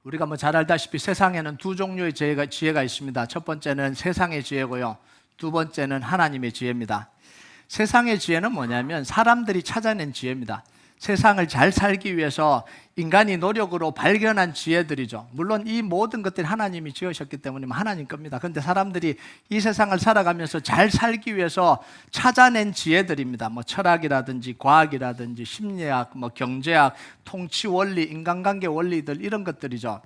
우리가 잘 알다시피 세상에는 두 종류의 지혜가 있습니다. 첫 번째는 세상의 지혜고요. 두 번째는 하나님의 지혜입니다. 세상의 지혜는 뭐냐면 사람들이 찾아낸 지혜입니다. 세상을 잘 살기 위해서 인간이 노력으로 발견한 지혜들이죠. 물론 이 모든 것들이 하나님이 지으셨기 때문에 하나님 겁니다. 그런데 사람들이 이 세상을 살아가면서 잘 살기 위해서 찾아낸 지혜들입니다. 철학이라든지 과학이라든지 심리학, 경제학, 통치 원리, 인간관계 원리들 이런 것들이죠.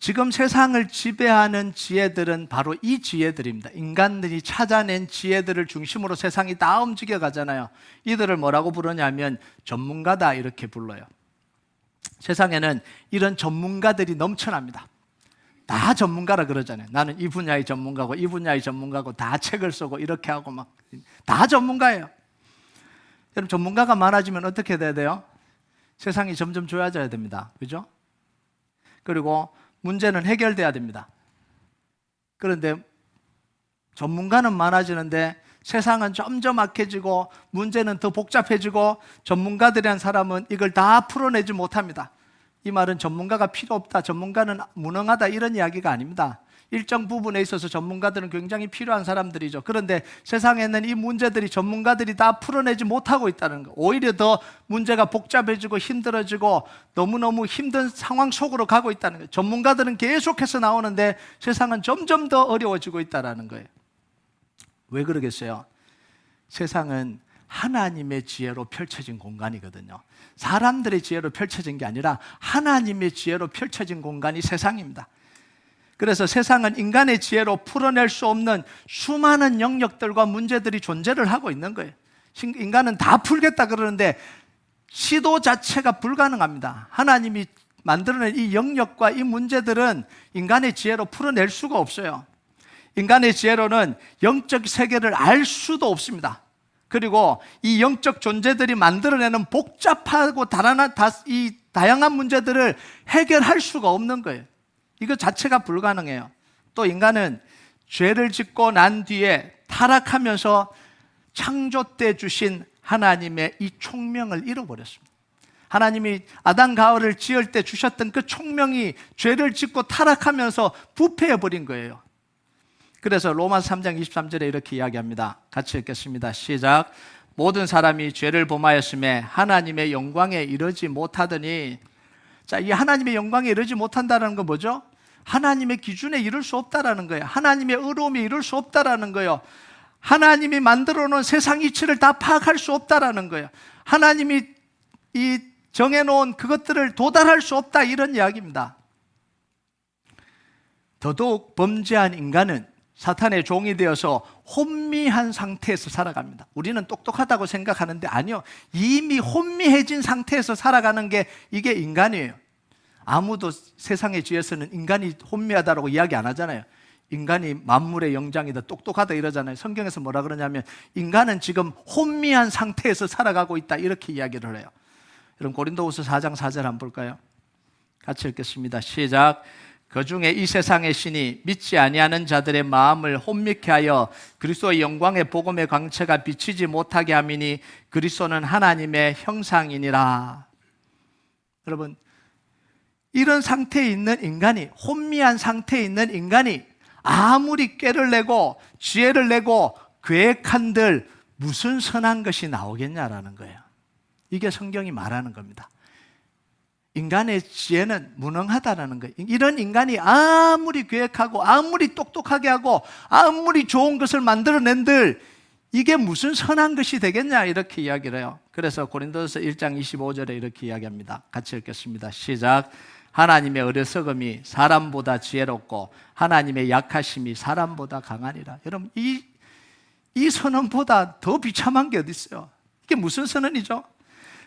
지금 세상을 지배하는 지혜들은 바로 이 지혜들입니다. 인간들이 찾아낸 지혜들을 중심으로 세상이 다 움직여 가잖아요. 이들을 뭐라고 부르냐면 전문가다 이렇게 불러요. 세상에는 이런 전문가들이 넘쳐납니다. 다 전문가라 그러잖아요. 나는 이 분야의 전문가고 이 분야의 전문가고 다 책을 쓰고 이렇게 하고 다 전문가예요. 여러분, 전문가가 많아지면 어떻게 돼야 돼요? 세상이 점점 좋아져야 됩니다. 그죠? 그리고 문제는 해결돼야 됩니다. 그런데 전문가는 많아지는데 세상은 점점 악해지고 문제는 더 복잡해지고 전문가들이란 사람은 이걸 다 풀어내지 못합니다. 이 말은 전문가가 필요 없다, 전문가는 무능하다 이런 이야기가 아닙니다. 일정 부분에 있어서 전문가들은 굉장히 필요한 사람들이죠. 그런데 세상에는 이 문제들이 전문가들이 다 풀어내지 못하고 있다는 거. 오히려 더 문제가 복잡해지고 힘들어지고 너무너무 힘든 상황 속으로 가고 있다는 거예요. 전문가들은 계속해서 나오는데 세상은 점점 더 어려워지고 있다는 거예요. 왜 그러겠어요? 세상은 하나님의 지혜로 펼쳐진 공간이거든요. 사람들의 지혜로 펼쳐진 게 아니라 하나님의 지혜로 펼쳐진 공간이 세상입니다. 그래서 세상은 인간의 지혜로 풀어낼 수 없는 수많은 영역들과 문제들이 존재를 하고 있는 거예요. 인간은 다 풀겠다 그러는데 시도 자체가 불가능합니다. 하나님이 만들어낸 이 영역과 이 문제들은 인간의 지혜로 풀어낼 수가 없어요. 인간의 지혜로는 영적 세계를 알 수도 없습니다. 그리고 이 영적 존재들이 만들어내는 복잡하고 이 다양한 문제들을 해결할 수가 없는 거예요. 이거 자체가 불가능해요. 또 인간은 죄를 짓고 난 뒤에 타락하면서 창조 때 주신 하나님의 이 총명을 잃어버렸습니다. 하나님이 아담 가을을 지을 때 주셨던 그 총명이 죄를 짓고 타락하면서 부패해버린 거예요. 그래서 로마서 3장 23절에 이렇게 이야기합니다. 같이 읽겠습니다. 시작. 모든 사람이 죄를 범하였음에 하나님의 영광에 이르지 못하더니, 자, 이 하나님의 영광에 이르지 못한다는 건 뭐죠? 하나님의 기준에 이룰 수 없다라는 거예요. 하나님의 의로움에 이룰 수 없다라는 거예요. 하나님이 만들어 놓은 세상 이치를 다 파악할 수 없다라는 거예요. 하나님이 이 정해놓은 그것들을 도달할 수 없다 이런 이야기입니다. 더더욱 범죄한 인간은 사탄의 종이 되어서 혼미한 상태에서 살아갑니다. 우리는 똑똑하다고 생각하는데 아니요. 이미 혼미해진 상태에서 살아가는 게 이게 인간이에요. 아무도 세상의 지혜에서는 인간이 혼미하다라고 이야기 안 하잖아요. 인간이 만물의 영장이다, 똑똑하다 이러잖아요. 성경에서 뭐라 그러냐면 인간은 지금 혼미한 상태에서 살아가고 있다 이렇게 이야기를 해요. 여러분, 고린도후서 4장 4절 한번 볼까요? 같이 읽겠습니다. 시작. 그중에 이 세상의 신이 믿지 아니하는 자들의 마음을 혼미케 하여 그리스도의 영광의 복음의 광채가 비치지 못하게 함이니 그리스도는 하나님의 형상이니라. 여러분, 이런 상태에 있는 인간이, 혼미한 상태에 있는 인간이 아무리 꾀를 내고 지혜를 내고 계획한들 무슨 선한 것이 나오겠냐라는 거예요. 이게 성경이 말하는 겁니다. 인간의 지혜는 무능하다라는 거예요. 이런 인간이 아무리 계획하고 아무리 똑똑하게 하고 아무리 좋은 것을 만들어낸들 이게 무슨 선한 것이 되겠냐 이렇게 이야기를 해요. 그래서 고린도서 1장 25절에 이렇게 이야기합니다. 같이 읽겠습니다. 시작. 하나님의 어리석음이 사람보다 지혜롭고 하나님의 약하심이 사람보다 강하니라. 여러분, 이 선언보다 더 비참한 게 어디 있어요? 이게 무슨 선언이죠?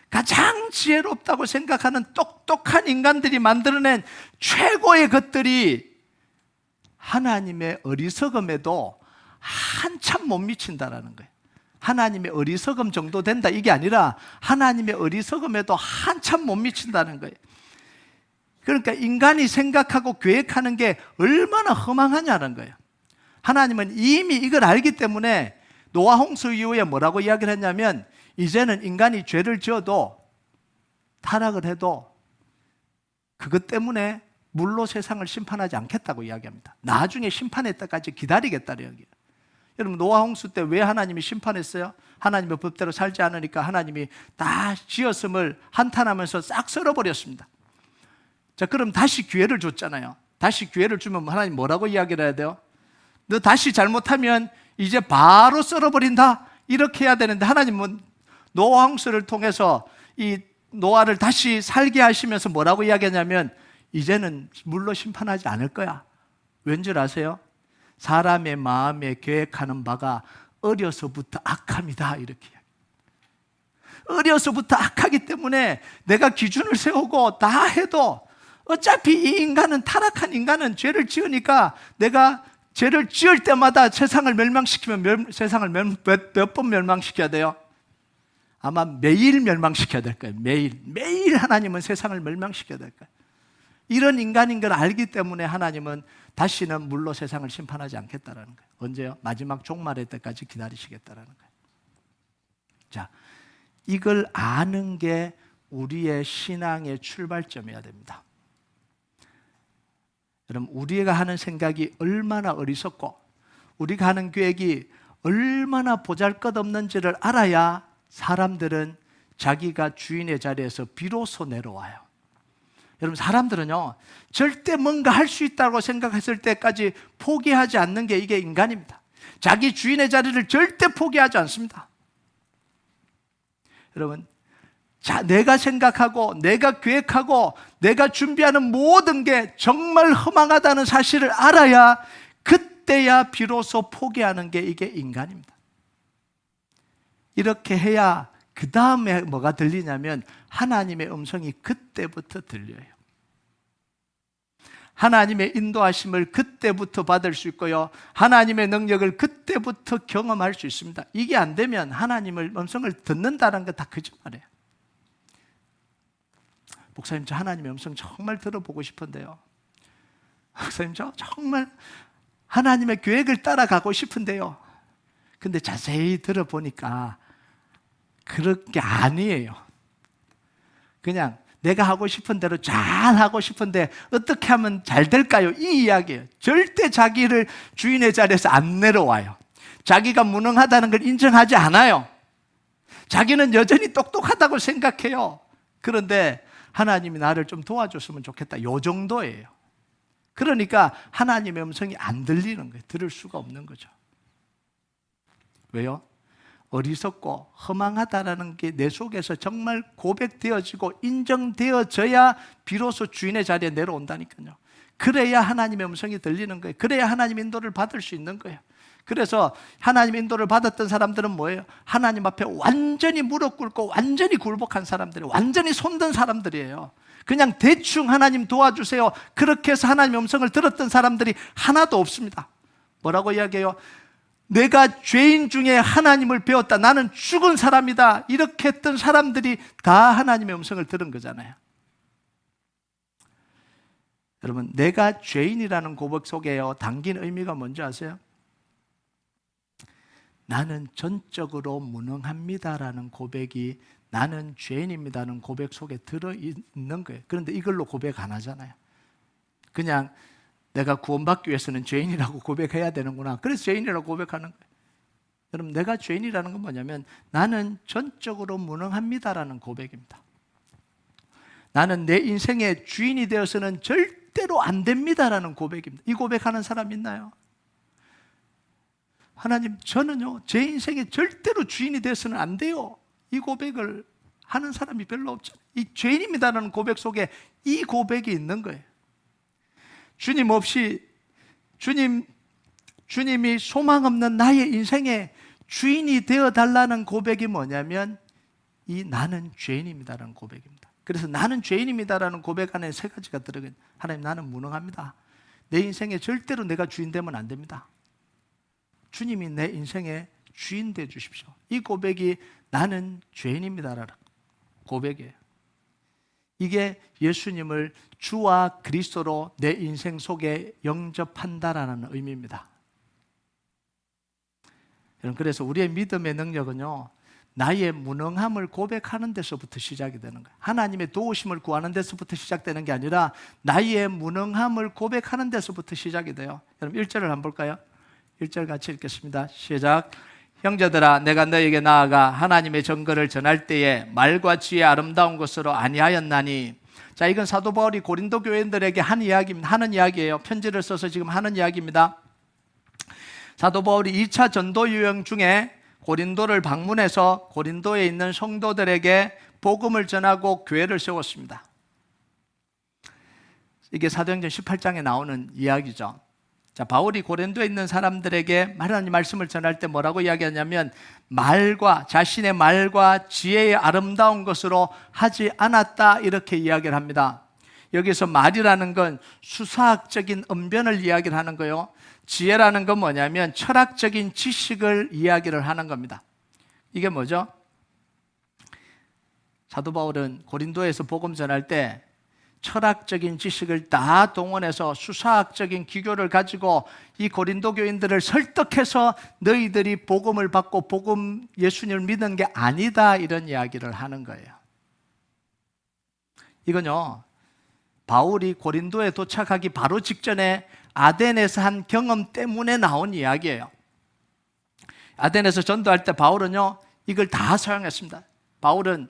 가장 지혜롭다고 생각하는 똑똑한 인간들이 만들어낸 최고의 것들이 하나님의 어리석음에도 한참 못 미친다라는 거예요. 하나님의 어리석음 정도 된다 이게 아니라 하나님의 어리석음에도 한참 못 미친다는 거예요. 그러니까 인간이 생각하고 계획하는 게 얼마나 허망하냐는 거예요. 하나님은 이미 이걸 알기 때문에 노아 홍수 이후에 뭐라고 이야기를 했냐면 이제는 인간이 죄를 지어도 타락을 해도 그것 때문에 물로 세상을 심판하지 않겠다고 이야기합니다. 나중에 심판의 때까지 기다리겠다는 이야기예요. 여러분, 노아 홍수 때 왜 하나님이 심판했어요? 하나님의 법대로 살지 않으니까 하나님이 다 지었음을 한탄하면서 싹 썰어버렸습니다. 자, 그럼 다시 기회를 줬잖아요. 다시 기회를 주면 하나님 뭐라고 이야기를 해야 돼요? 너 다시 잘못하면 이제 바로 썰어버린다, 이렇게 해야 되는데, 하나님은 노아 홍수를 통해서 이 노아를 다시 살게 하시면서 뭐라고 이야기하냐면, 이제는 물로 심판하지 않을 거야. 왠줄 아세요? 사람의 마음에 계획하는 바가 어려서부터 악함이다, 이렇게. 어려서부터 악하기 때문에 내가 기준을 세우고 다 해도 어차피 이 인간은, 타락한 인간은 죄를 지으니까 내가 죄를 지을 때마다 세상을 멸망시키면 세상을 몇 번 멸망시켜야 돼요? 아마 매일 멸망시켜야 될 거예요. 매일 하나님은 세상을 멸망시켜야 될 거예요. 이런 인간인 걸 알기 때문에 하나님은 다시는 물로 세상을 심판하지 않겠다라는 거예요. 언제요? 마지막 종말의 때까지 기다리시겠다라는 거예요. 자, 이걸 아는 게 우리의 신앙의 출발점이어야 됩니다. 여러분, 우리가 하는 생각이 얼마나 어리석고 우리가 하는 계획이 얼마나 보잘것없는지를 알아야 사람들은 자기가 주인의 자리에서 비로소 내려와요. 여러분, 사람들은요, 절대 뭔가 할 수 있다고 생각했을 때까지 포기하지 않는 게 이게 인간입니다. 자기 주인의 자리를 절대 포기하지 않습니다. 여러분, 내가 생각하고 내가 계획하고 내가 준비하는 모든 게 정말 허망하다는 사실을 알아야, 그때야 비로소 포기하는 게 이게 인간입니다. 이렇게 해야 그 다음에 뭐가 들리냐면 하나님의 음성이 그때부터 들려요. 하나님의 인도하심을 그때부터 받을 수 있고요, 하나님의 능력을 그때부터 경험할 수 있습니다. 이게 안 되면 하나님의 음성을 듣는다는 거 다 거짓말이에요. 목사님, 저 하나님의 음성 정말 들어보고 싶은데요. 목사님, 저 정말 하나님의 계획을 따라가고 싶은데요. 근데 자세히 들어보니까 그런 게 아니에요. 그냥 내가 하고 싶은 대로 잘 하고 싶은데 어떻게 하면 잘 될까요? 이 이야기예요. 절대 자기를 주인의 자리에서 안 내려와요. 자기가 무능하다는 걸 인정하지 않아요. 자기는 여전히 똑똑하다고 생각해요. 그런데 하나님이 나를 좀 도와줬으면 좋겠다, 요 정도예요. 그러니까 하나님의 음성이 안 들리는 거예요. 들을 수가 없는 거죠. 왜요? 어리석고 허망하다라는 게 내 속에서 정말 고백되어지고 인정되어져야 비로소 주인의 자리에 내려온다니까요. 그래야 하나님의 음성이 들리는 거예요. 그래야 하나님 인도를 받을 수 있는 거예요. 그래서 하나님 인도를 받았던 사람들은 뭐예요? 하나님 앞에 완전히 무릎 꿇고 완전히 굴복한 사람들이에요. 완전히 손든 사람들이에요. 그냥 대충 하나님 도와주세요, 그렇게 해서 하나님의 음성을 들었던 사람들이 하나도 없습니다. 뭐라고 이야기해요? 내가 죄인 중에 하나님을 배웠다, 나는 죽은 사람이다, 이렇게 했던 사람들이 다 하나님의 음성을 들은 거잖아요. 여러분, 내가 죄인이라는 고백 속에요 담긴 의미가 뭔지 아세요? 나는 전적으로 무능합니다라는 고백이 나는 죄인입니다는 고백 속에 들어있는 거예요. 그런데 이걸로 고백 안 하잖아요. 그냥 내가 구원받기 위해서는 죄인이라고 고백해야 되는구나, 그래서 죄인이라고 고백하는 거예요. 여러분, 내가 죄인이라는 건 뭐냐면 나는 전적으로 무능합니다라는 고백입니다. 나는 내 인생의 주인이 되어서는 절대로 안 됩니다라는 고백입니다. 이 고백하는 사람 있나요? 하나님, 저는요 제 인생에 절대로 주인이 되어서는 안 돼요, 이 고백을 하는 사람이 별로 없잖아요. 이 죄인입니다라는 고백 속에 이 고백이 있는 거예요. 주님 없이, 주님이 소망 없는 나의 인생의 주인이 되어달라는 고백이 뭐냐면 이 나는 죄인입니다라는 고백입니다. 그래서 나는 죄인입니다라는 고백 안에 세 가지가 들어가요. 하나님, 나는 무능합니다. 내 인생에 절대로 내가 주인 되면 안 됩니다. 주님이 내 인생의 주인 되어 주십시오. 이 고백이 나는 죄인입니다라는 고백이에요. 이게 예수님을 주와 그리스도로 내 인생 속에 영접한다라는 의미입니다. 여러분, 그래서 우리의 믿음의 능력은요, 나의 무능함을 고백하는 데서부터 시작이 되는 거예요. 하나님의 도우심을 구하는 데서부터 시작되는 게 아니라 나의 무능함을 고백하는 데서부터 시작이 돼요. 여러분 1절을 한번 볼까요? 1절 같이 읽겠습니다. 시작. 형제들아, 내가 너에게 나아가 하나님의 증거를 전할 때에 말과 지혜 아름다운 것으로 아니하였나니. 자, 이건 사도 바울이 고린도 교인들에게 하는 이야기예요. 편지를 써서 지금 하는 이야기입니다. 사도 바울이 2차 전도 유형 중에 고린도를 방문해서 고린도에 있는 성도들에게 복음을 전하고 교회를 세웠습니다. 이게 사도행전 18장에 나오는 이야기죠. 자, 바울이 고린도에 있는 사람들에게 하나님 말씀을 전할 때 뭐라고 이야기하냐면 자신의 말과 지혜의 아름다운 것으로 하지 않았다, 이렇게 이야기를 합니다. 여기서 말이라는 건 수사학적인 언변을 이야기를 하는 거예요. 지혜라는 건 뭐냐면 철학적인 지식을 이야기를 하는 겁니다. 이게 뭐죠? 사도 바울은 고린도에서 복음 전할 때 철학적인 지식을 다 동원해서 수사학적인 기교를 가지고 이 고린도 교인들을 설득해서 너희들이 복음을 받고 예수님을 믿는 게 아니다, 이런 이야기를 하는 거예요. 이건요, 바울이 고린도에 도착하기 바로 직전에 아덴에서 한 경험 때문에 나온 이야기예요. 아덴에서 전도할 때 바울은요, 이걸 다 사용했습니다. 바울은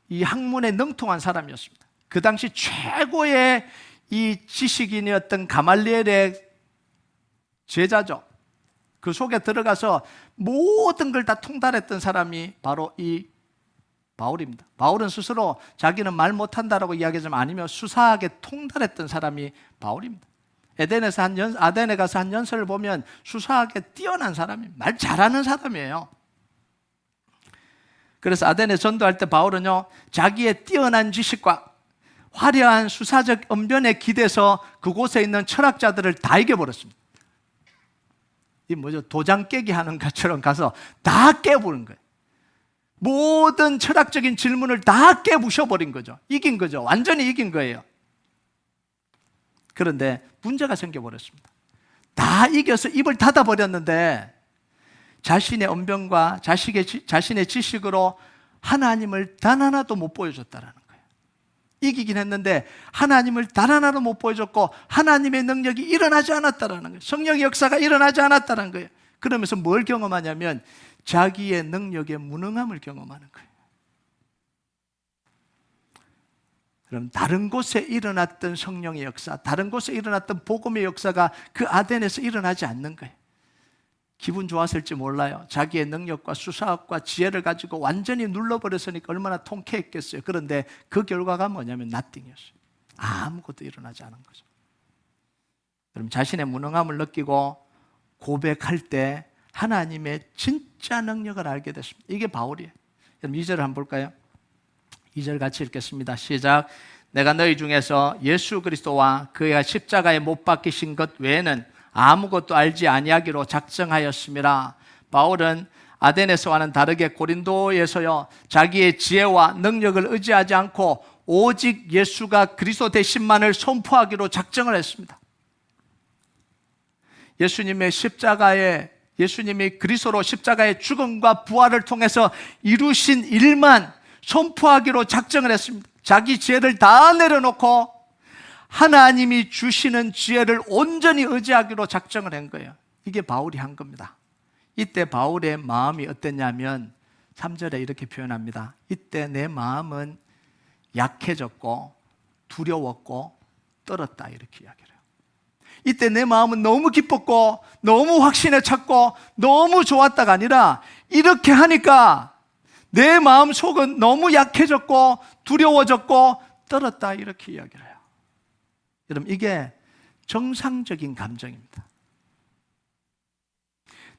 이 학문에 능통한 사람이었습니다. 그 당시 최고의 이 지식인이었던 가말리엘의 제자죠. 그 속에 들어가서 모든 걸 다 통달했던 사람이 바로 이 바울입니다. 바울은 스스로 자기는 말 못한다라고 이야기하지만 아니면 수사하게 통달했던 사람이 바울입니다. 아덴에 가서 한 연설을 보면 수사하게 뛰어난 사람이에요. 말 잘하는 사람이에요. 그래서 아덴에 전도할 때 바울은요, 자기의 뛰어난 지식과 화려한 수사적 언변에 기대서 그곳에 있는 철학자들을 다 이겨버렸습니다. 이 뭐죠? 도장 깨기 하는 것처럼 가서 다 깨부는 거예요. 모든 철학적인 질문을 다 깨부셔버린 거죠. 이긴 거죠. 완전히 이긴 거예요. 그런데 문제가 생겨버렸습니다. 다 이겨서 입을 닫아버렸는데 자신의 언변과 자신의 지식으로 하나님을 단 하나도 못 보여줬다라는 거예요. 이기긴 했는데 하나님을 단 하나도 못 보여줬고 하나님의 능력이 일어나지 않았다라는 거예요. 성령의 역사가 일어나지 않았다는 거예요. 그러면서 뭘 경험하냐면 자기의 능력의 무능함을 경험하는 거예요. 그럼 다른 곳에 일어났던 성령의 역사, 다른 곳에 일어났던 복음의 역사가 그 아덴에서 일어나지 않는 거예요. 기분 좋았을지 몰라요. 자기의 능력과 수사학과 지혜를 가지고 완전히 눌러버렸으니까 얼마나 통쾌했겠어요. 그런데 그 결과가 뭐냐면 nothing이었어요. 아무것도 일어나지 않은 거죠. 그럼 자신의 무능함을 느끼고 고백할 때 하나님의 진짜 능력을 알게 됐습니다. 이게 바울이에요. 그럼 2절을 한번 볼까요? 2절 같이 읽겠습니다. 시작. 내가 너희 중에서 예수 그리스도와 그가 십자가에 못 박히신 것 외에는 아무것도 알지 아니하기로 작정하였음이라. 바울은 아덴에서와는 다르게 고린도에서요, 자기의 지혜와 능력을 의지하지 않고 오직 예수가 그리스도 되심만을 선포하기로 작정을 했습니다. 예수님이 그리스도로 십자가의 죽음과 부활을 통해서 이루신 일만 선포하기로 작정을 했습니다. 자기 지혜를 다 내려놓고 하나님이 주시는 지혜를 온전히 의지하기로 작정을 한 거예요. 이게 바울이 한 겁니다. 이때 바울의 마음이 어땠냐면 3절에 이렇게 표현합니다. 이때 내 마음은 약해졌고 두려웠고 떨었다, 이렇게 이야기를 해요. 이때 내 마음은 너무 기뻤고 너무 확신에 찼고 너무 좋았다가 아니라 이렇게 하니까 내 마음 속은 너무 약해졌고 두려워졌고 떨었다, 이렇게 이야기를 해요. 여러분, 이게 정상적인 감정입니다.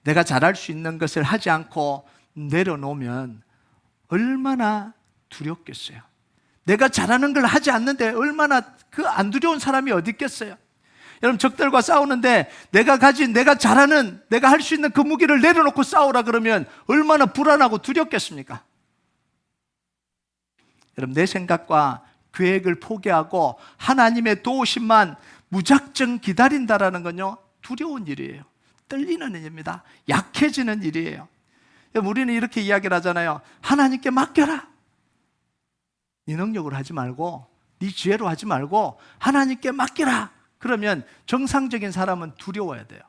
내가 잘할 수 있는 것을 하지 않고 내려놓으면 얼마나 두렵겠어요. 내가 잘하는 걸 하지 않는데 얼마나 그 안 두려운 사람이 어디 있겠어요. 여러분, 적들과 싸우는데 내가 할 수 있는 그 무기를 내려놓고 싸우라 그러면 얼마나 불안하고 두렵겠습니까? 여러분, 내 생각과 계획을 포기하고 하나님의 도우심만 무작정 기다린다라는 건요, 두려운 일이에요. 떨리는 일입니다. 약해지는 일이에요. 우리는 이렇게 이야기를 하잖아요. 하나님께 맡겨라. 네 능력으로 하지 말고, 네 지혜로 하지 말고 하나님께 맡겨라. 그러면 정상적인 사람은 두려워야 돼요.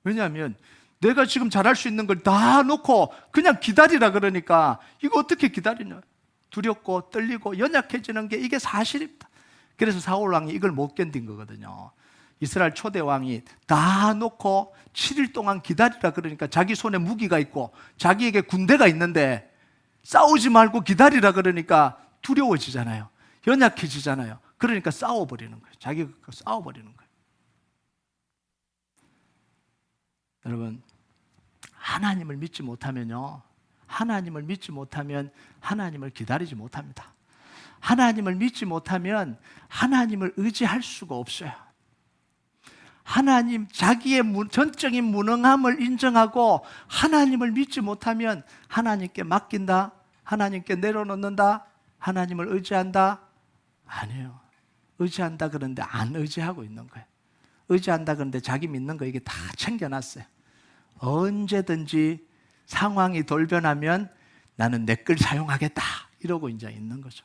왜냐하면 내가 지금 잘할 수 있는 걸 다 놓고 그냥 기다리라 그러니까 이거 어떻게 기다리냐. 두렵고 떨리고 연약해지는 게 이게 사실입니다. 그래서 사울 왕이 이걸 못 견딘 거거든요. 이스라엘 초대 왕이 다 놓고 7일 동안 기다리라 그러니까 자기 손에 무기가 있고 자기에게 군대가 있는데 싸우지 말고 기다리라 그러니까 두려워지잖아요. 연약해지잖아요. 그러니까 싸워버리는 거예요. 자기가 싸워버리는 거예요. 여러분, 하나님을 믿지 못하면요, 하나님을 믿지 못하면 하나님을 기다리지 못합니다. 하나님을 믿지 못하면 하나님을 의지할 수가 없어요. 하나님, 자기의 전적인 무능함을 인정하고 하나님을 믿지 못하면 하나님께 맡긴다, 하나님께 내려놓는다, 하나님을 의지한다? 아니에요. 의지한다 그러는데 안 의지하고 있는 거예요. 의지한다 그러는데 자기 믿는 거 이게 다 챙겨놨어요. 언제든지 상황이 돌변하면 나는 내 걸 사용하겠다 이러고 이제 있는 거죠.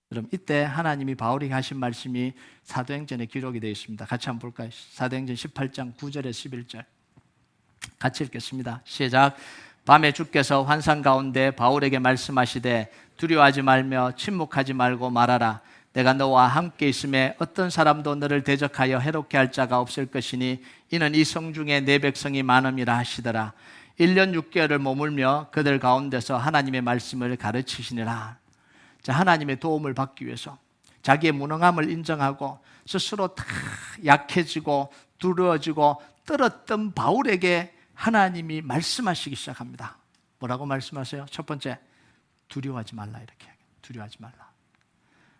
그럼 이때 하나님이 바울이 하신 말씀이 사도행전에 기록이 되어 있습니다. 같이 한번 볼까요? 사도행전 18장 9절에 11절 같이 읽겠습니다. 시작. 밤에 주께서 환상 가운데 바울에게 말씀하시되 두려워하지 말며 침묵하지 말고 말하라. 내가 너와 함께 있음에 어떤 사람도 너를 대적하여 해롭게 할 자가 없을 것이니 이는 이 성 중에 내 백성이 많음이라 하시더라. 1년 6개월을 머물며 그들 가운데서 하나님의 말씀을 가르치시니라. 자, 하나님의 도움을 받기 위해서 자기의 무능함을 인정하고 스스로 다 약해지고 두려워지고 떨었던 바울에게 하나님이 말씀하시기 시작합니다. 뭐라고 말씀하세요? 첫 번째, 두려워하지 말라 이렇게 해요. 두려워하지 말라.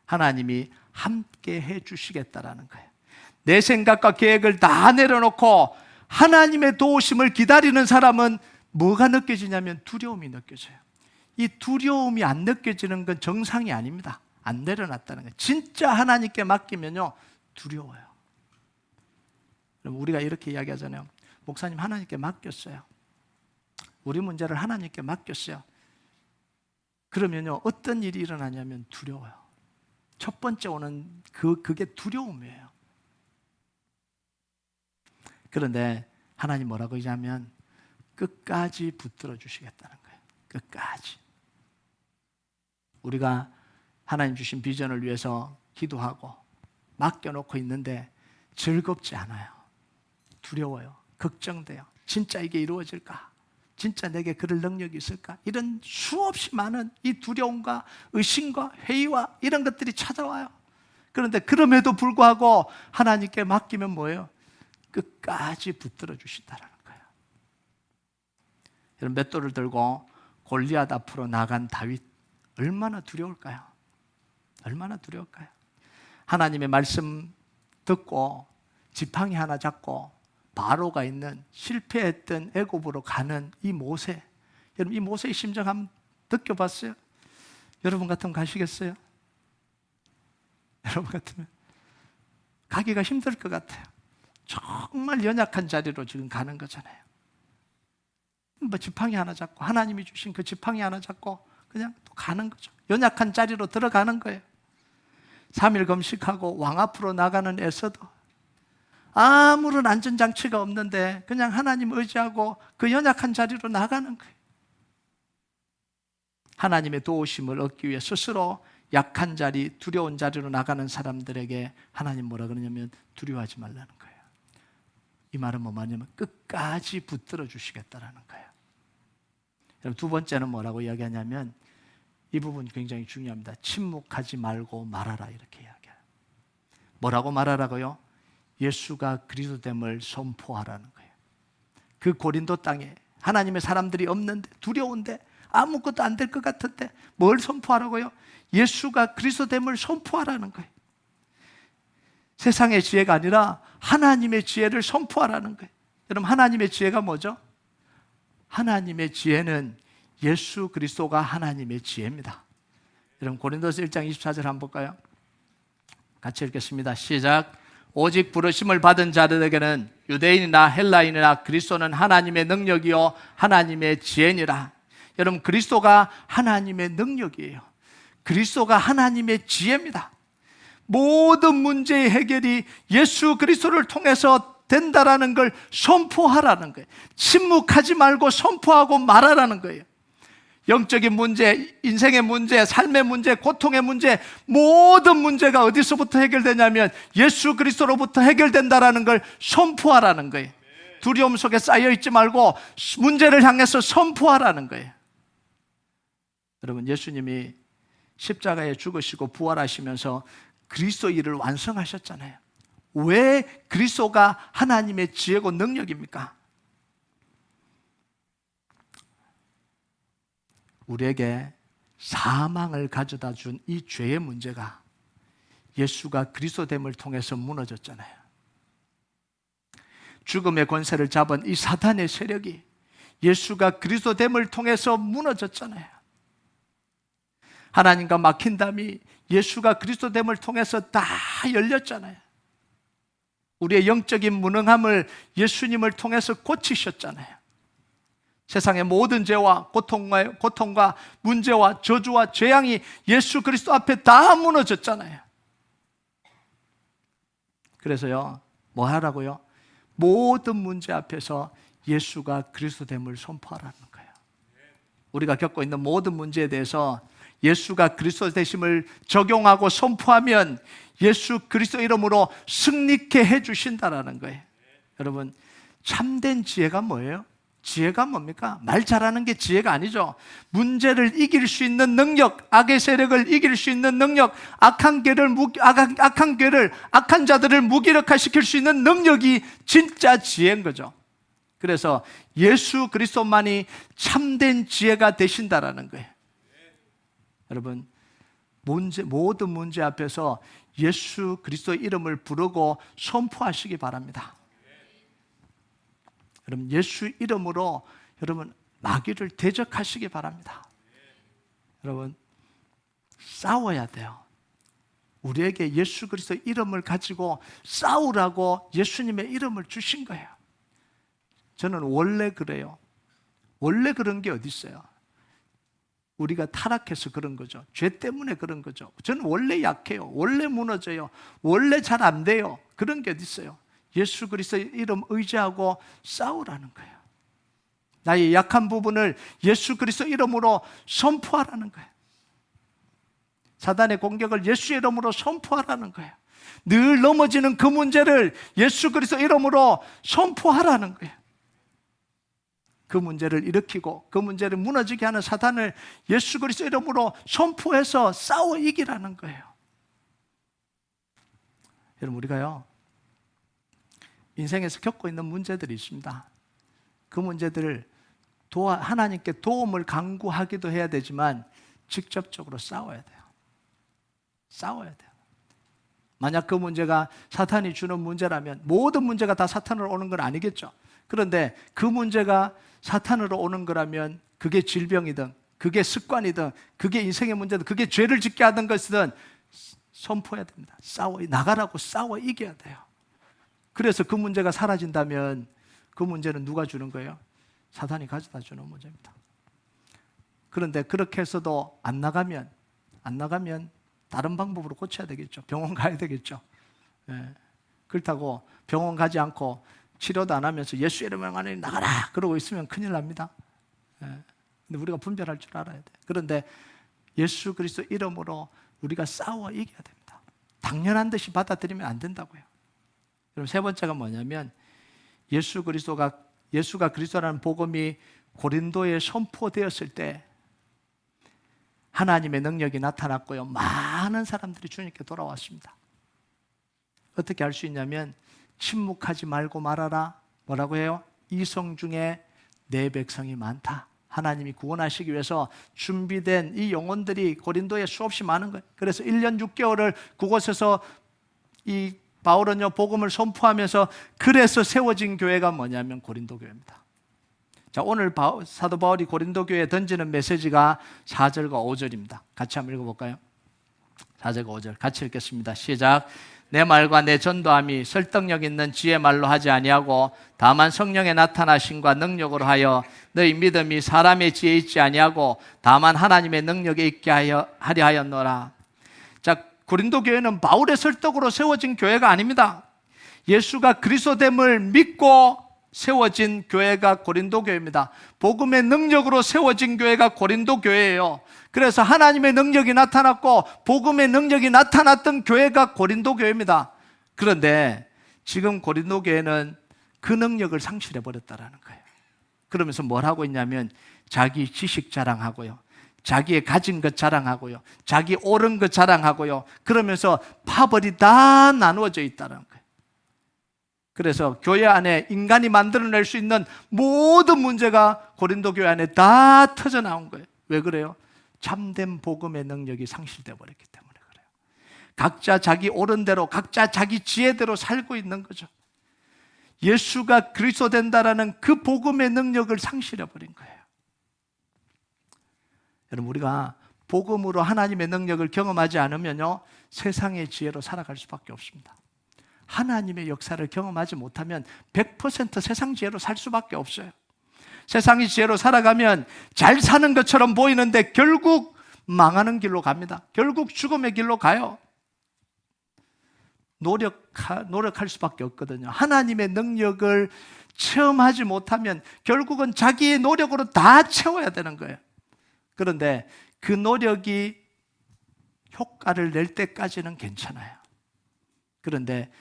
하나님이 함께 해 주시겠다라는 거예요. 내 생각과 계획을 다 내려놓고 하나님의 도우심을 기다리는 사람은 뭐가 느껴지냐면 두려움이 느껴져요. 이 두려움이 안 느껴지는 건 정상이 아닙니다. 안 내려놨다는 거예요. 진짜 하나님께 맡기면요 두려워요. 그럼 우리가 이렇게 이야기하잖아요. 목사님 하나님께 맡겼어요. 우리 문제를 하나님께 맡겼어요. 그러면요 어떤 일이 일어나냐면 두려워요. 첫 번째 오는 그게 두려움이에요. 그런데 하나님 뭐라고 하냐면 끝까지 붙들어 주시겠다는 거예요. 끝까지. 우리가 하나님 주신 비전을 위해서 기도하고 맡겨놓고 있는데 즐겁지 않아요. 두려워요. 걱정돼요. 진짜 이게 이루어질까? 진짜 내게 그럴 능력이 있을까? 이런 수없이 많은 이 두려움과 의심과 회의와 이런 것들이 찾아와요. 그런데 그럼에도 불구하고 하나님께 맡기면 뭐예요? 끝까지 붙들어 주신다는 거예요. 여러분, 맷돌을 들고 골리앗 앞으로 나간 다윗 얼마나 두려울까요? 얼마나 두려울까요? 하나님의 말씀 듣고 지팡이 하나 잡고 바로가 있는 실패했던 애굽으로 가는 이 모세, 여러분 이 모세의 심정 한번 느껴봤어요? 여러분 같으면 가시겠어요? 여러분 같으면 가기가 힘들 것 같아요. 정말 연약한 자리로 지금 가는 거잖아요. 뭐 지팡이 하나 잡고 하나님이 주신 그 지팡이 하나 잡고 그냥 또 가는 거죠. 연약한 자리로 들어가는 거예요. 3일 금식하고 왕 앞으로 나가는 에서도 아무런 안전장치가 없는데 그냥 하나님 의지하고 그 연약한 자리로 나가는 거예요. 하나님의 도우심을 얻기 위해 스스로 약한 자리, 두려운 자리로 나가는 사람들에게 하나님 뭐라 그러냐면 두려워하지 말라는 거예요. 이 말은 뭐 말이냐면 끝까지 붙들어 주시겠다라는 거예요. 두 번째는 뭐라고 이야기하냐면 이 부분이 굉장히 중요합니다. 침묵하지 말고 말하라 이렇게 이야기해요. 뭐라고 말하라고요? 예수가 그리스도됨을 선포하라는 거예요. 그 고린도 땅에 하나님의 사람들이 없는데 두려운데 아무것도 안 될 것 같은데 뭘 선포하라고요? 예수가 그리스도됨을 선포하라는 거예요. 세상의 지혜가 아니라 하나님의 지혜를 선포하라는 거예요. 여러분 하나님의 지혜가 뭐죠? 하나님의 지혜는 예수 그리스도가 하나님의 지혜입니다. 여러분 고린도서 1장 24절 한번 볼까요? 같이 읽겠습니다. 시작. 오직 부르심을 받은 자들에게는 유대인이나 헬라인이나 그리스도는 하나님의 능력이요 하나님의 지혜니라. 여러분, 그리스도가 하나님의 능력이에요. 그리스도가 하나님의 지혜입니다. 모든 문제의 해결이 예수 그리스도를 통해서 된다라는 걸 선포하라는 거예요. 침묵하지 말고 선포하고 말하라는 거예요. 영적인 문제, 인생의 문제, 삶의 문제, 고통의 문제, 모든 문제가 어디서부터 해결되냐면 예수 그리스도로부터 해결된다라는 걸 선포하라는 거예요. 두려움 속에 쌓여 있지 말고 문제를 향해서 선포하라는 거예요. 여러분, 예수님이 십자가에 죽으시고 부활하시면서 그리스도 일을 완성하셨잖아요. 왜 그리스도가 하나님의 지혜고 능력입니까? 우리에게 사망을 가져다 준 이 죄의 문제가 예수가 그리스도됨을 통해서 무너졌잖아요. 죽음의 권세를 잡은 이 사탄의 세력이 예수가 그리스도됨을 통해서 무너졌잖아요. 하나님과 막힌 담이 예수가 그리스도됨을 통해서 다 열렸잖아요. 우리의 영적인 무능함을 예수님을 통해서 고치셨잖아요. 세상의 모든 죄와 고통과 문제와 저주와 재앙이 예수 그리스도 앞에 다 무너졌잖아요. 그래서요, 뭐 하라고요? 모든 문제 앞에서 예수가 그리스도됨을 선포하라는 거예요. 우리가 겪고 있는 모든 문제에 대해서 예수가 그리스도 되심을 적용하고 선포하면 예수 그리스도 이름으로 승리케 해주신다라는 거예요. 여러분, 참된 지혜가 뭐예요? 지혜가 뭡니까? 말 잘하는 게 지혜가 아니죠. 문제를 이길 수 있는 능력, 악의 세력을 이길 수 있는 능력, 악한 자들을 무기력화시킬 수 있는 능력이 진짜 지혜인 거죠. 그래서 예수 그리스도만이 참된 지혜가 되신다라는 거예요. 여러분, 모든 문제 앞에서 예수 그리스도의 이름을 부르고 선포하시기 바랍니다. 여러분, 예수 이름으로 여러분 마귀를 대적하시기 바랍니다. 여러분, 싸워야 돼요. 우리에게 예수 그리스도의 이름을 가지고 싸우라고 예수님의 이름을 주신 거예요. 저는 원래 그래요. 원래 그런 게 어디 있어요? 우리가 타락해서 그런 거죠. 죄 때문에 그런 거죠. 저는 원래 약해요. 원래 무너져요. 원래 잘 안 돼요. 그런 게 어디 있어요? 예수 그리스도의 이름 의지하고 싸우라는 거예요. 나의 약한 부분을 예수 그리스도 이름으로 선포하라는 거예요. 사단의 공격을 예수의 이름으로 선포하라는 거예요. 늘 넘어지는 그 문제를 예수 그리스도 이름으로 선포하라는 거예요. 그 문제를 일으키고 그 문제를 무너지게 하는 사단을 예수 그리스도 이름으로 선포해서 싸워 이기라는 거예요. 여러분, 우리가요, 인생에서 겪고 있는 문제들이 있습니다. 그 문제들을 하나님께 도움을 간구하기도 해야 되지만 직접적으로 싸워야 돼요. 싸워야 돼요. 만약 그 문제가 사탄이 주는 문제라면 모든 문제가 다 사탄으로 오는 건 아니겠죠. 그런데 그 문제가 사탄으로 오는 거라면 그게 질병이든 그게 습관이든 그게 인생의 문제든 그게 죄를 짓게 하던 것이든 선포해야 됩니다. 나가라고 싸워 이겨야 돼요. 그래서 그 문제가 사라진다면 그 문제는 누가 주는 거예요? 사탄이 가져다 주는 문제입니다. 그런데 그렇게 해서도 안 나가면 다른 방법으로 고쳐야 되겠죠. 병원 가야 되겠죠. 그렇다고 병원 가지 않고 치료도 안 하면서 예수 이름으로 나가라 그러고 있으면 큰일 납니다. 근데 우리가 분별할 줄 알아야 돼. 그런데 예수 그리스도 이름으로 우리가 싸워 이겨야 됩니다. 당연한 듯이 받아들이면 안 된다고요. 그럼 세 번째가 뭐냐면 예수가 그리스도라는 복음이 고린도에 선포되었을 때 하나님의 능력이 나타났고요. 많은 사람들이 주님께 돌아왔습니다. 어떻게 할 수 있냐면 침묵하지 말고 말하라. 뭐라고 해요? 이성 중에 내 백성이 많다. 하나님이 구원하시기 위해서 준비된 이 영혼들이 고린도에 수없이 많은 거예요. 그래서 1년 6개월을 그곳에서 이 바울은요 복음을 선포하면서 그래서 세워진 교회가 뭐냐면 고린도 교회입니다. 자, 오늘 사도 바울이 고린도 교회에 던지는 메시지가 4절과 5절입니다. 같이 한번 읽어볼까요? 4절 5절 같이 읽겠습니다. 시작. 내 말과 내 전도함이 설득력 있는 지혜 말로 하지 아니하고 다만 성령의 나타나심과 능력으로 하여 너희 믿음이 사람의 지혜에 있지 아니하고 다만 하나님의 능력에 있게 하려 하였노라. 자, 고린도 교회는 바울의 설득으로 세워진 교회가 아닙니다. 예수가 그리스도됨을 믿고 세워진 교회가 고린도 교회입니다. 복음의 능력으로 세워진 교회가 고린도 교회예요. 그래서 하나님의 능력이 나타났고 복음의 능력이 나타났던 교회가 고린도 교회입니다. 그런데 지금 고린도 교회는 그 능력을 상실해 버렸다라는 거예요. 그러면서 뭘 하고 있냐면 자기 지식 자랑하고요, 자기의 가진 것 자랑하고요, 자기 옳은 것 자랑하고요, 그러면서 파벌이 다 나누어져 있다는 거예요. 그래서 교회 안에 인간이 만들어낼 수 있는 모든 문제가 고린도 교회 안에 다 터져 나온 거예요. 왜 그래요? 참된 복음의 능력이 상실되어 버렸기 때문에 그래요. 각자 자기 옳은 대로, 각자 자기 지혜대로 살고 있는 거죠. 예수가 그리스도 된다라는 그 복음의 능력을 상실해 버린 거예요. 여러분, 우리가 복음으로 하나님의 능력을 경험하지 않으면요, 세상의 지혜로 살아갈 수밖에 없습니다. 하나님의 역사를 경험하지 못하면 100% 세상 지혜로 살 수밖에 없어요. 세상의 지혜로 살아가면 잘 사는 것처럼 보이는데 결국 망하는 길로 갑니다. 결국 죽음의 길로 가요. 노력할 수밖에 없거든요. 하나님의 능력을 체험하지 못하면 결국은 자기의 노력으로 다 채워야 되는 거예요. 그런데 그 노력이 효과를 낼 때까지는 괜찮아요. 그런데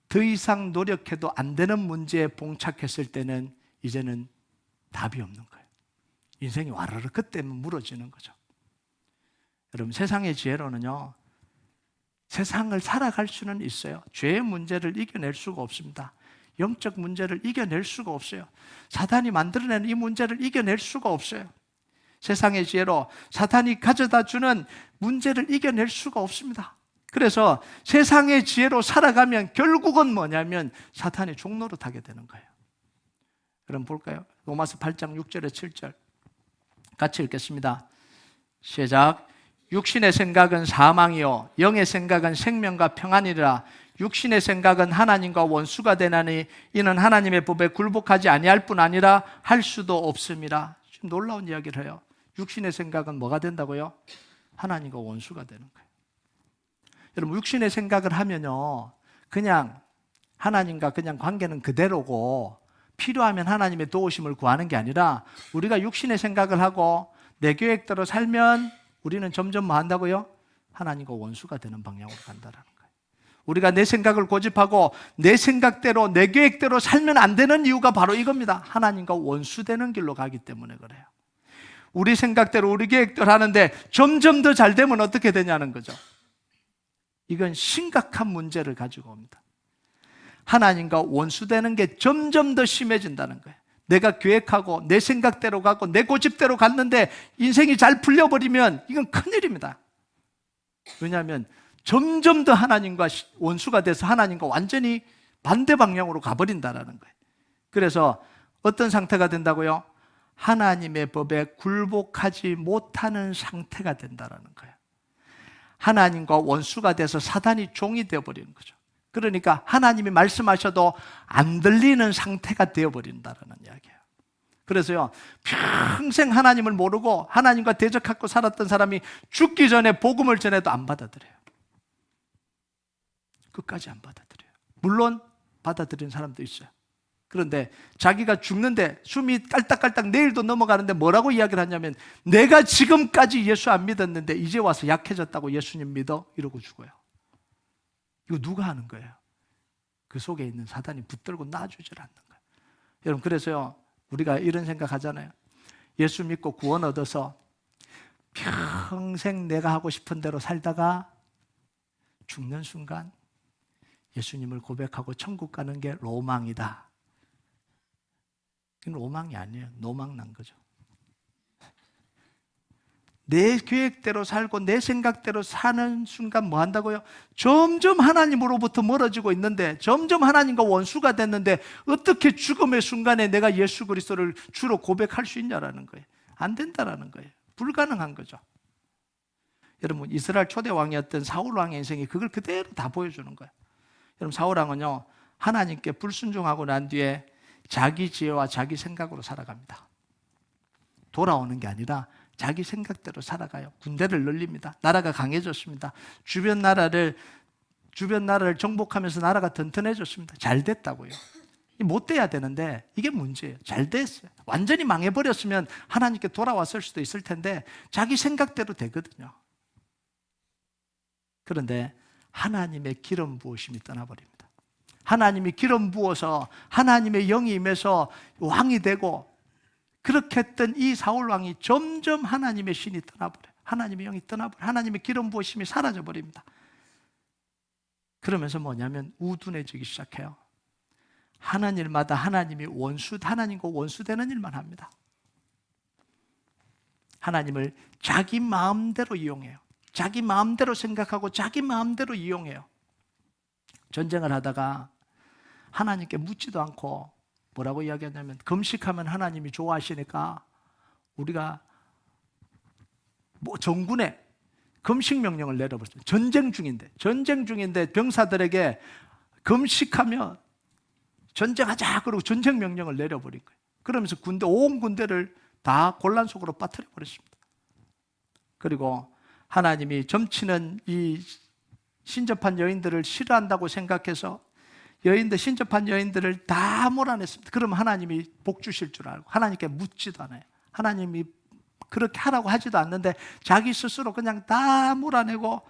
더 이상 노력해도 안 되는 문제에 봉착했을 때는 이제는 답이 없는 거예요. 인생이 와르르 그때 무너지는 거죠. 여러분, 세상의 지혜로는요, 세상을 살아갈 수는 있어요. 죄의 문제를 이겨낼 수가 없습니다. 영적 문제를 이겨낼 수가 없어요. 사탄이 만들어내는 이 문제를 이겨낼 수가 없어요. 세상의 지혜로 사탄이 가져다 주는 문제를 이겨낼 수가 없습니다. 그래서 세상의 지혜로 살아가면 결국은 뭐냐면 사탄의 종로로 타게 되는 거예요. 여러분 볼까요? 로마서 8장 6절에 7절 같이 읽겠습니다. 시작. 육신의 생각은 사망이요 영의 생각은 생명과 평안이라. 육신의 생각은 하나님과 원수가 되나니 이는 하나님의 법에 굴복하지 아니할 뿐 아니라 할 수도 없음이라. 지금 놀라운 이야기를 해요. 육신의 생각은 뭐가 된다고요? 하나님과 원수가 되는 거예요. 여러분, 육신의 생각을 하면요, 그냥 하나님과 그냥 관계는 그대로고 필요하면 하나님의 도우심을 구하는 게 아니라 우리가 육신의 생각을 하고 내 계획대로 살면 우리는 점점 뭐 한다고요? 하나님과 원수가 되는 방향으로 간다라는 거예요. 우리가 내 생각을 고집하고 내 생각대로 내 계획대로 살면 안 되는 이유가 바로 이겁니다. 하나님과 원수되는 길로 가기 때문에 그래요. 우리 생각대로 우리 계획대로 하는데 점점 더 잘 되면 어떻게 되냐는 거죠. 이건 심각한 문제를 가지고 옵니다. 하나님과 원수되는 게 점점 더 심해진다는 거예요. 내가 계획하고 내 생각대로 가고 내 고집대로 갔는데 인생이 잘 풀려버리면 이건 큰일입니다. 왜냐하면 점점 더 하나님과 원수가 돼서 하나님과 완전히 반대 방향으로 가버린다는 거예요. 그래서 어떤 상태가 된다고요? 하나님의 법에 굴복하지 못하는 상태가 된다는 거예요. 하나님과 원수가 돼서 사단이 종이 되어버리는 거죠. 그러니까 하나님이 말씀하셔도 안 들리는 상태가 되어버린다는 이야기예요. 그래서요, 평생 하나님을 모르고 하나님과 대적하고 살았던 사람이 죽기 전에 복음을 전해도 안 받아들여요. 끝까지 안 받아들여요. 물론 받아들이는 사람도 있어요. 그런데 자기가 죽는데 숨이 깔딱깔딱 내일도 넘어가는데 뭐라고 이야기를 하냐면 내가 지금까지 예수 안 믿었는데 이제 와서 약해졌다고 예수님 믿어? 이러고 죽어요. 이거 누가 하는 거예요? 그 속에 있는 사단이 붙들고 놔주질 않는 거예요. 여러분, 그래서요, 우리가 이런 생각 하잖아요. 예수 믿고 구원 얻어서 평생 내가 하고 싶은 대로 살다가 죽는 순간 예수님을 고백하고 천국 가는 게 로망이다. 이건 로망이 아니에요. 노망 난 거죠. 내 계획대로 살고 내 생각대로 사는 순간 뭐 한다고요? 점점 하나님으로부터 멀어지고 있는데, 점점 하나님과 원수가 됐는데 어떻게 죽음의 순간에 내가 예수 그리스도를 주로 고백할 수 있냐라는 거예요. 안 된다라는 거예요. 불가능한 거죠. 여러분, 이스라엘 초대 왕이었던 사울 왕의 인생이 그걸 그대로 다 보여주는 거예요. 여러분, 사울 왕은요, 하나님께 불순종하고 난 뒤에 자기 지혜와 자기 생각으로 살아갑니다. 돌아오는 게 아니라 자기 생각대로 살아가요. 군대를 늘립니다. 나라가 강해졌습니다. 주변 나라를 정복하면서 나라가 튼튼해졌습니다. 잘 됐다고요. 못 돼야 되는데 이게 문제예요. 잘 됐어요. 완전히 망해버렸으면 하나님께 돌아왔을 수도 있을 텐데 자기 생각대로 되거든요. 그런데 하나님의 기름 부으심이 떠나버립니다. 하나님이 기름 부어서 하나님의 영이 임해서 왕이 되고, 그렇게 했던 이 사울 왕이 점점 하나님의 신이 떠나버려요. 하나님의 영이 떠나버려요. 하나님의 기름 부으심이 사라져버립니다. 그러면서 뭐냐면 우둔해지기 시작해요. 하는 일마다 하나님과 원수되는 일만 합니다. 하나님을 자기 마음대로 이용해요. 자기 마음대로 생각하고 자기 마음대로 이용해요. 전쟁을 하다가 하나님께 묻지도 않고 뭐라고 이야기하냐면, 금식하면 하나님이 좋아하시니까 우리가 전군에 금식 명령을 내려버렸어요. 전쟁 중인데 병사들에게 금식하면 전쟁하자 그러고 전쟁 명령을 내려버린 거예요. 그러면서 온 군대를 다 곤란 속으로 빠뜨려 버렸습니다. 그리고 하나님이 점치는 이 신접한 여인들을 싫어한다고 생각해서 신접한 여인들을 다 몰아냈습니다. 그러면 하나님이 복 주실 줄 알고 하나님께 묻지도 않아요. 하나님이 그렇게 하라고 하지도 않는데 자기 스스로 그냥 다 몰아내고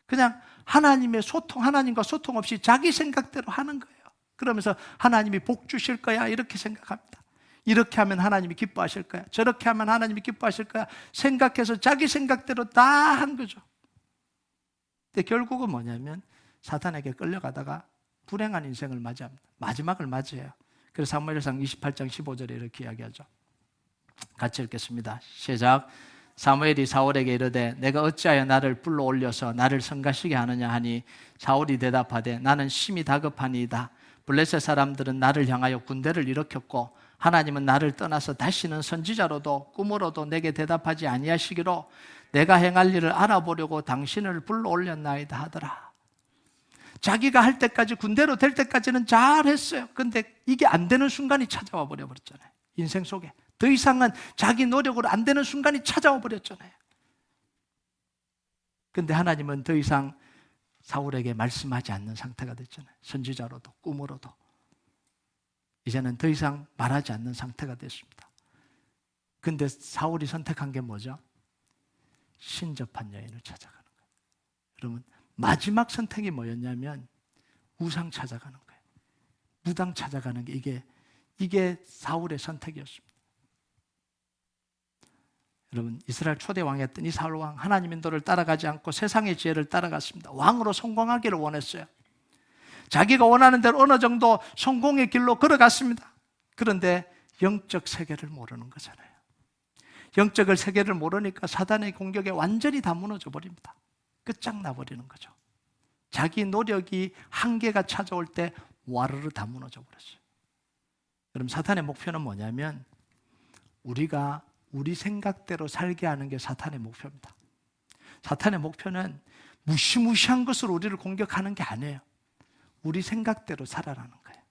그냥 하나님과 소통 없이 자기 생각대로 하는 거예요. 그러면서 하나님이 복 주실 거야 이렇게 생각합니다. 이렇게 하면 하나님이 기뻐하실 거야, 저렇게 하면 하나님이 기뻐하실 거야 생각해서 자기 생각대로 다 한 거죠. 근데 결국은 뭐냐면 사탄에게 끌려가다가 불행한 인생을 맞이합니다. 마지막을 맞이해요. 그래서 사무엘상 28장 15절에 이렇게 이야기하죠. 같이 읽겠습니다. 시작. 사무엘이 사울에게 이르되 내가 어찌하여 나를 불러올려서 나를 성가시게 하느냐 하니, 사울이 대답하되 나는 심히 다급하니이다. 블레셋 사람들은 나를 향하여 군대를 일으켰고 하나님은 나를 떠나서 다시는 선지자로도 꿈으로도 내게 대답하지 아니하시기로 내가 행할 일을 알아보려고 당신을 불러올렸나이다 하더라. 자기가 할 때까지, 군대로 될 때까지는 잘했어요. 근데 이게 안 되는 순간이 찾아와 버렸잖아요. 인생 속에 더 이상은 자기 노력으로 안 되는 순간이 찾아와 버렸잖아요. 근데 하나님은 더 이상 사울에게 말씀하지 않는 상태가 됐잖아요. 선지자로도 꿈으로도 이제는 더 이상 말하지 않는 상태가 됐습니다. 근데 사울이 선택한 게 뭐죠? 신접한 여인을 찾아가는 거예요. 여러분, 마지막 선택이 뭐였냐면 우상 찾아가는 거예요. 무당 찾아가는 게 이게 사울의 선택이었습니다. 여러분, 이스라엘 초대 왕이었던 이 사울 왕, 하나님 인도를 따라가지 않고 세상의 지혜를 따라갔습니다. 왕으로 성공하기를 원했어요. 자기가 원하는 대로 어느 정도 성공의 길로 걸어갔습니다. 그런데 영적 세계를 모르는 거잖아요. 영적 세계를 모르니까 사단의 공격에 완전히 다 무너져 버립니다. 끝장나 버리는 거죠. 자기 노력이 한계가 찾아올 때 와르르 다 무너져 버렸어요. 여러분, 사탄의 목표는 뭐냐면 우리가 우리 생각대로 살게 하는 게 사탄의 목표입니다. 사탄의 목표는 무시무시한 것으로 우리를 공격하는 게 아니에요. 우리 생각대로 살아라는 거예요.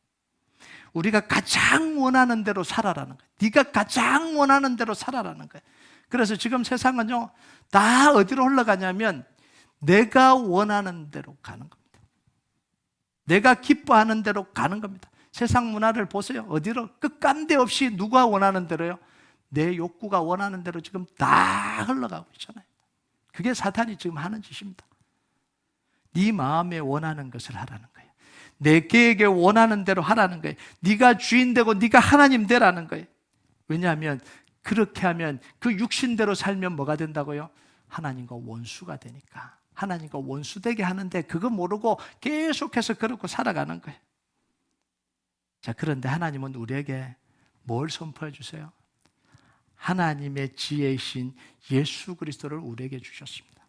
우리가 가장 원하는 대로 살아라는 거예요. 네가 가장 원하는 대로 살아라는 거예요. 그래서 지금 세상은요, 다 어디로 흘러가냐면 내가 원하는 대로 가는 겁니다. 내가 기뻐하는 대로 가는 겁니다. 세상 문화를 보세요. 어디로? 끝간데 없이 누가 원하는 대로요? 내 욕구가 원하는 대로 지금 다 흘러가고 있잖아요. 그게 사탄이 지금 하는 짓입니다. 네 마음에 원하는 것을 하라는 거예요. 내 계획에 원하는 대로 하라는 거예요. 네가 주인 되고 네가 하나님 되라는 거예요. 왜냐하면 그렇게 하면 그 육신대로 살면 뭐가 된다고요? 하나님과 원수가 되니까. 하나님과 원수되게 하는데 그거 모르고 계속해서 그렇게 살아가는 거예요. 자, 그런데 하나님은 우리에게 뭘 선포해 주세요? 하나님의 지혜이신 예수 그리스도를 우리에게 주셨습니다.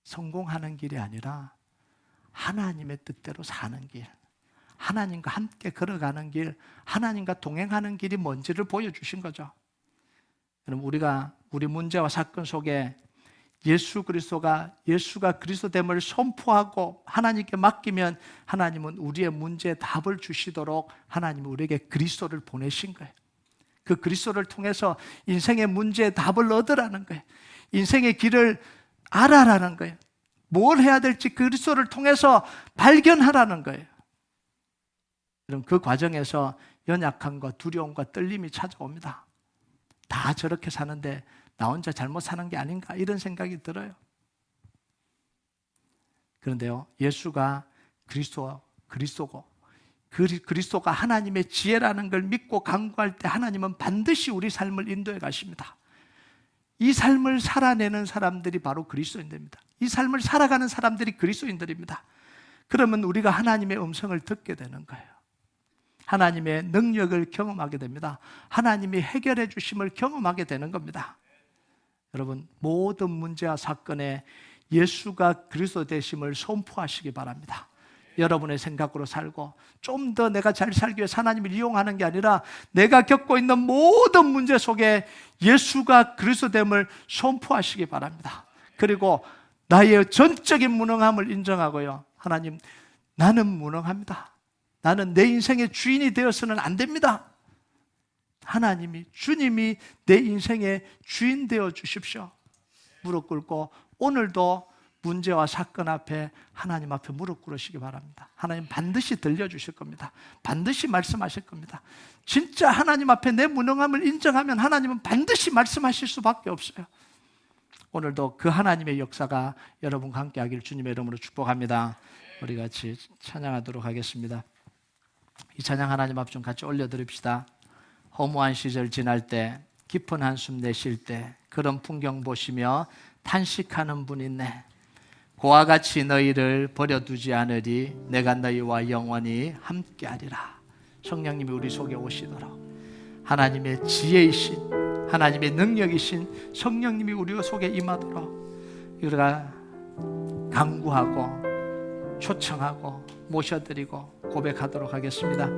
성공하는 길이 아니라 하나님의 뜻대로 사는 길, 하나님과 함께 걸어가는 길, 하나님과 동행하는 길이 뭔지를 보여주신 거죠. 여러분, 우리 문제와 사건 속에 예수가 그리스도됨을 선포하고 하나님께 맡기면 하나님은 우리의 문제에 답을 주시도록 하나님은 우리에게 그리스도를 보내신 거예요. 그 그리스도를 통해서 인생의 문제에 답을 얻으라는 거예요. 인생의 길을 알아라는 거예요. 뭘 해야 될지 그리스도를 통해서 발견하라는 거예요. 그럼 그 과정에서 연약함과 두려움과 떨림이 찾아옵니다. 다 저렇게 사는데 나 혼자 잘못 사는 게 아닌가 이런 생각이 들어요. 그런데요, 예수가 그리스도고 그리스도가 하나님의 지혜라는 걸 믿고 간구할 때 하나님은 반드시 우리 삶을 인도해 가십니다. 이 삶을 살아내는 사람들이 바로 그리스도인들입니다. 이 삶을 살아가는 사람들이 그리스도인들입니다. 그러면 우리가 하나님의 음성을 듣게 되는 거예요. 하나님의 능력을 경험하게 됩니다. 하나님이 해결해 주심을 경험하게 되는 겁니다. 여러분, 모든 문제와 사건에 예수가 그리스도 되심을 선포하시기 바랍니다. 여러분의 생각으로 살고 좀 더 내가 잘 살기 위해서 하나님을 이용하는 게 아니라 내가 겪고 있는 모든 문제 속에 예수가 그리스도됨을 선포하시기 바랍니다. 그리고 나의 전적인 무능함을 인정하고요, 하나님, 나는 무능합니다. 나는 내 인생의 주인이 되어서는 안 됩니다. 주님이 내 인생의 주인 되어 주십시오. 무릎 꿇고 오늘도 문제와 사건 앞에 하나님 앞에 무릎 꿇으시기 바랍니다. 하나님 반드시 들려주실 겁니다. 반드시 말씀하실 겁니다. 진짜 하나님 앞에 내 무능함을 인정하면 하나님은 반드시 말씀하실 수밖에 없어요. 오늘도 그 하나님의 역사가 여러분과 함께 하길 주님의 이름으로 축복합니다. 우리 같이 찬양하도록 하겠습니다. 이 찬양 하나님 앞 좀 같이 올려드립시다. 허무한 시절 지날 때, 깊은 한숨 내쉴 때 그런 풍경 보시며 탄식하는 분 있네. 고와 같이 너희를 버려두지 않으리. 내가 너희와 영원히 함께하리라. 성령님이 우리 속에 오시도록 하나님의 지혜이신, 하나님의 능력이신 성령님이 우리 속에 임하도록 우리가 간구하고 초청하고 모셔드리고 고백하도록 하겠습니다.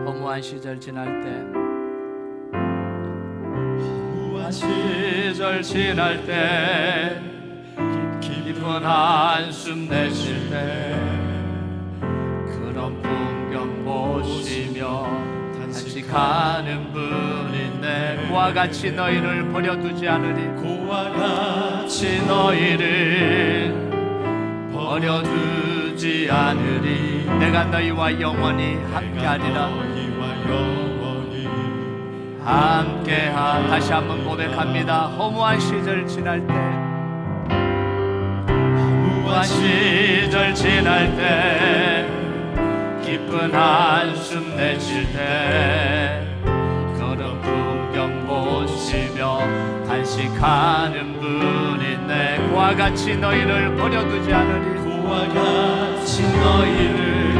허무한 시절 지날 때, 허무한 시절 지날 때, 깊은 한숨 내쉴 때 그런 풍경 보시며 탄식하는 분인데, 고와 같이 너희를 버려두지 않으리. 고와 같이 너희를 버려두지 않으리. 내가 너희와 영원히 함께하리라. 함께하. 다시 한번 고백합니다. 허무한 시절 지날 때, 허무한 시절 지날 때, 깊은 한숨 내쉴 때 그런 풍경 보시며 탄식하는 분인데, 고와 같이 너희를 버려두지 않으리. 고와 같이 너희를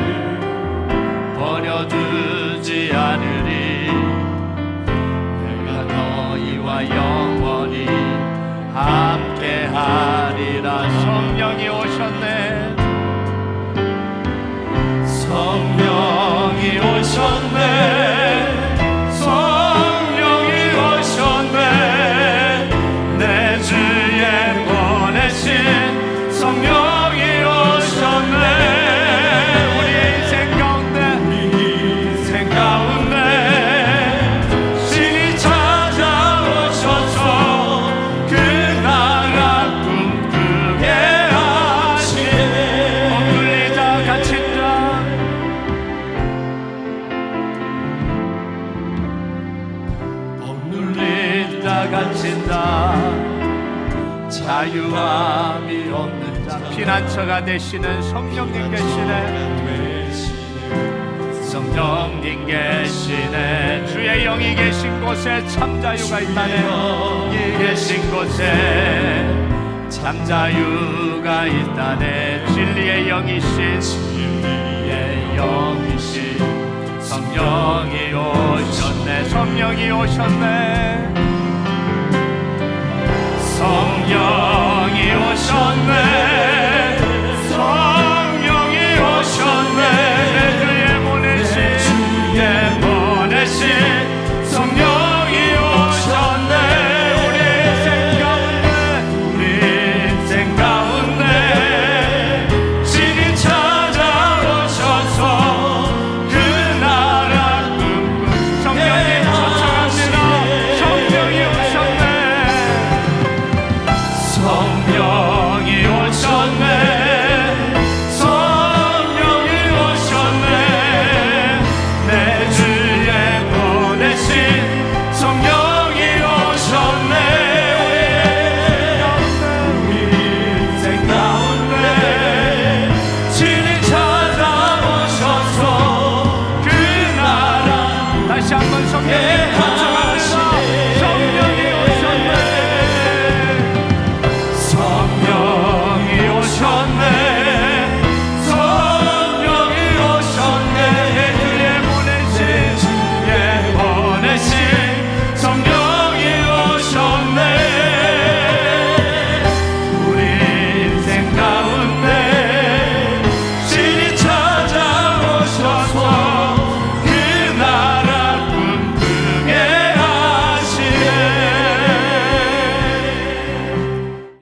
버려두지 않으리. 내가 너희와 영원히 함께하리라. 성령이 오셨네. 성령이 오셨네. 성령이 오셨네. 내 주에 보내신 성령이 오셨네. 우리의 인생 가운데 신이 찾아오셔서 그 나라 꿈꾸게 하시네. 억눌리다 갇힌 갇힌다. 자유함이 없는 자, 피난처가 되시는 성령님 계시네. 성령님 계시네. 주의 영이 계신 곳에 참 자유가 있다네. 이 계신 곳에 참 자유가 있다네. 진리의 영이신, 진리의 영이신 성령이 오셨네. 성령이 오셨네. 성령이 오셨네.